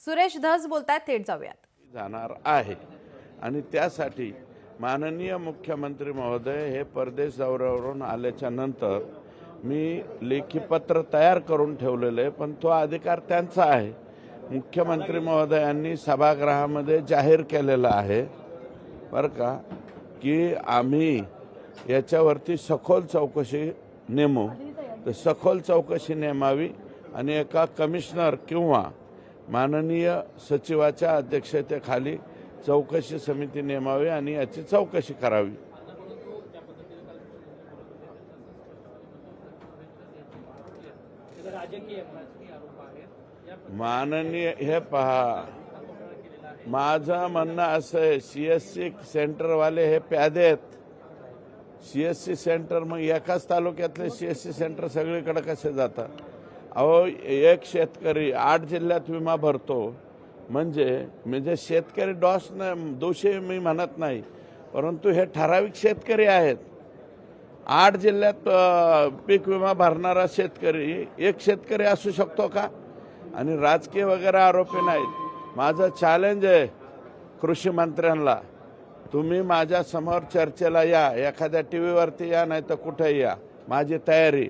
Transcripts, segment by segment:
सुरेश धस बोलतायत, थेट जाऊयात. जाणार आहे आणि त्यासाठी माननीय मुख्यमंत्री महोदय हे परदेश दौऱ्यावरून आल्याच्या नंतर मी लेखी पत्र तयार करून ठेवलेलं आहे, पण तो अधिकार त्यांचा आहे. मुख्यमंत्री महोदयांनी सभागृहामध्ये जाहीर केलेलं आहे बरं का, की आम्ही याच्यावरती सखोल चौकशी नेमू. तर सखोल चौकशी नेमावी आणि एका कमिशनर किंवा माननीय सचिवाच्या अध्यक्षतेखाली चौकशी समिती नेमावी आणि याची चौकशी करावी. माननीय हे पहा, माझं म्हणणं असं आहे, CSC सेंटरवाले हे प्यादे आहेत. CSC सेंटर मग एकाच तालुक्यातले CSC सेंटर सगळीकडे कसे जातात? अहो, एक शेतकरी 8 जिल्ह्यात विमा भरतो म्हणजे शेतकरी दोषी मी म्हणत नाही, परंतु हे ठराविक शेतकरी आहेत. 8 जिल्ह्यात पीक विमा भरणारा शेतकरी एक शेतकरी असू शकतो का? आणि राजकीय वगैरे आरोपी नाहीत. माझं चॅलेंज आहे कृषी मंत्र्यांना, तुम्ही माझ्या समोर चर्चेला या, एखाद्या टीव्हीवरती या, नाही तर कुठेही या, माझी तयारी.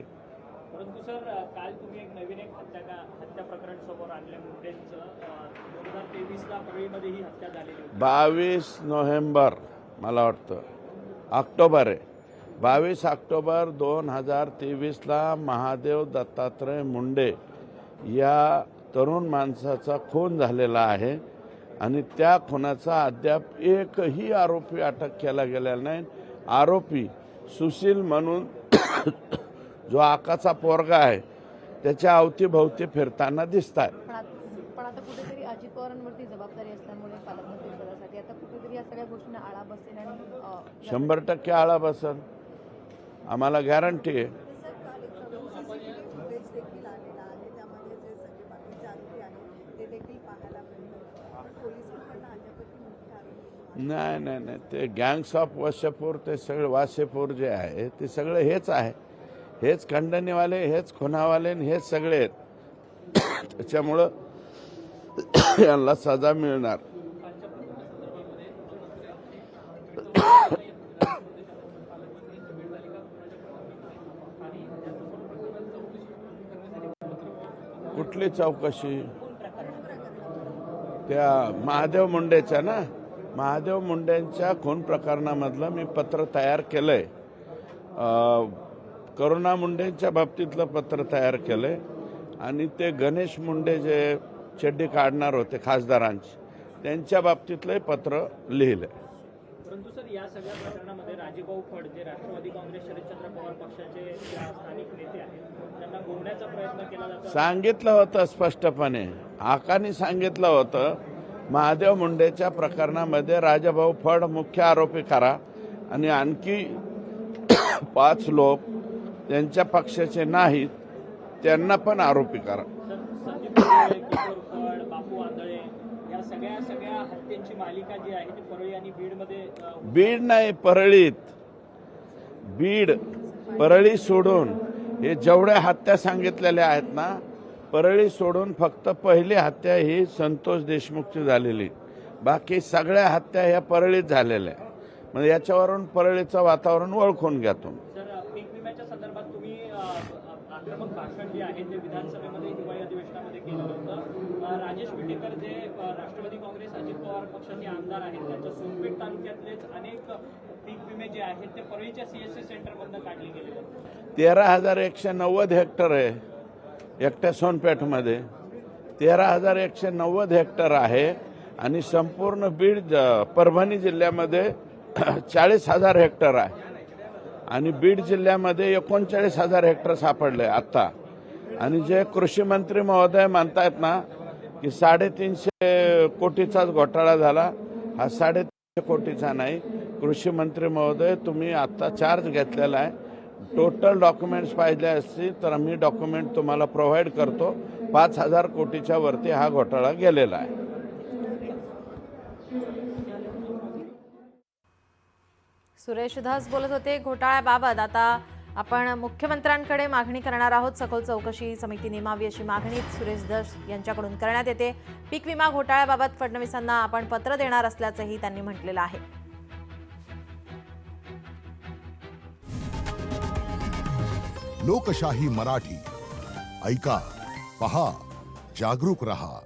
परंतु सर, काल तुम्ही एक हत्या प्रकरण समोर आणले मुंडेंचं. 2023 ला परळीमध्ये ही हत्या झालेली होती. 22 नोव्हेंबर मला वाटतं ऑक्टोबर आहे, 22 ऑक्टोबर 2023ला महादेव दत्तात्रय मुंडे या तरुण माणसाचा खून झालेला आहे आणि त्या खुनाचा अद्याप एकही आरोपी अटक केला गेलेला नाही. आरोपी सुशील म्हणून जो आकाचा पोरगा आहे त्याच्या अवतीभोवती फिरताना दिसत आहे. पण आता कुठेतरी अजित पवारांवरती जबाबदारी असल्यामुळे पालकमंत्री पदासाठी आता कुठेतरी या सगळ्या गोष्टींना आळा बसेल आणि 100% आळा बसेल, आम्हाला गॅरंटी आहे. नाही, ते गँग्स ऑफ वासेपूर, ते सगळे वासेपूर जे आहे ते सगळे हेच आहे, हेच खंडणीवाले, हेच खुनावाले, हेच सगळे आहेत. त्याच्यामुळं यांना सजा मिळणार. कुठली चौकशी? त्या महादेव मुंडेच्या ना, महादेव मुंडेंच्या खून प्रकरणामधलं मी पत्र तयार केलंय. करुणा मुंडेंच्या बाबतीतलं पत्र तयार केलंय आणि ते गणेश मुंडे जे चड्डी काढणार होते खासदारांची, त्यांच्या बाबतीतलंही पत्र लिहिलंय. परंतु सर, या सगळ्या प्रकरणामध्ये राजेभाऊ फड, जे राष्ट्रवादी काँग्रेस शरदचंद्र पवार पक्षाचे स्थानिक नेते आहेत, त्यांना गोवण्याचा प्रयत्न केला जातो. सांगितलं होतं स्पष्टपणे, आकानी सांगितलं होतं, महादेव मुंडेच्या प्रकरणामध्ये राजाभाऊ फड मुख्य आरोपी करा आणि आणखी 5 लोक त्यांच्या पक्षाचे नाहीत त्यांना पण आरोपी करा. संदीप जोशी, किशोर फड, बापू आंधळे, या सगळ्या हत्यांची मालिका जी आहे ती परळी आणि बीडमध्ये. बीड नाही, परळीत. परळी सोडून हे जेवढ्या हत्या सांगितलेल्या आहेत ना, परळी सोडून फक्त पहिली हत्या ही संतोष देशमुखची झालेली, बाकी सगळ्या हत्या ह्या परळीत झालेल्या. म्हणजे याच्यावरून परळीचं वातावरण ओळखून घ्या तुम्ही. सर, पीक विम्याच्या संदर्भात तुम्ही आक्रमक भाषण जे आहे ते विधानसभेमध्ये हिवाळी अधिवेशनामध्ये केलं होतं. राजेश विटेकर, जे राष्ट्रवादी काँग्रेस अजित पवार पक्षाचे आमदार आहेत, त्यांच्या सोनपेठ तालुक्यातलेच अनेक पीक विमे जे आहेत ते परळीच्या CSC सेंटरमधून काढले गेले होते. 13,190 हेक्टर आहे एकट्या सोनपेठमध्ये. 13,190 हेक्टर आहे आणि संपूर्ण परभणी जिल्ह्यामध्ये 40,000 हेक्टर आहे आणि बीड जिल्ह्यामध्ये 39,000 हेक्टर सापडले आता. आणि जे कृषी मंत्री महोदय म्हणतायत ना की 350 कोटीचाच घोटाळा झाला, हा 350 कोटीचा नाही. कृषी मंत्री महोदय, तुम्ही आता चार्ज घेतलेला आहे, टोटल डॉक्युमेंट्स पाहिजे असतील तर आम्ही डॉक्युमेंट तुम्हाला प्रोव्हाइड करतो. 5,000 कोटीच्या वरती हा घोटाळा गेलेला आहे. सुरेश धस बोलत होते घोटाळ्याबाबत. आता आपण मुख्यमंत्र्यांकडे मागणी करणार आहोत. सखोल चौकशी समिती नेमावी अशी मागणी सुरेश धस यांच्याकडून करण्यात येते. पीक विमा घोटाळ्याबाबत फडणवीसांना आपण पत्र देणार असल्याचंही त्यांनी म्हटलेलं आहे. लोकशाही मराठी ऐका, पहा, जागरूक रहा.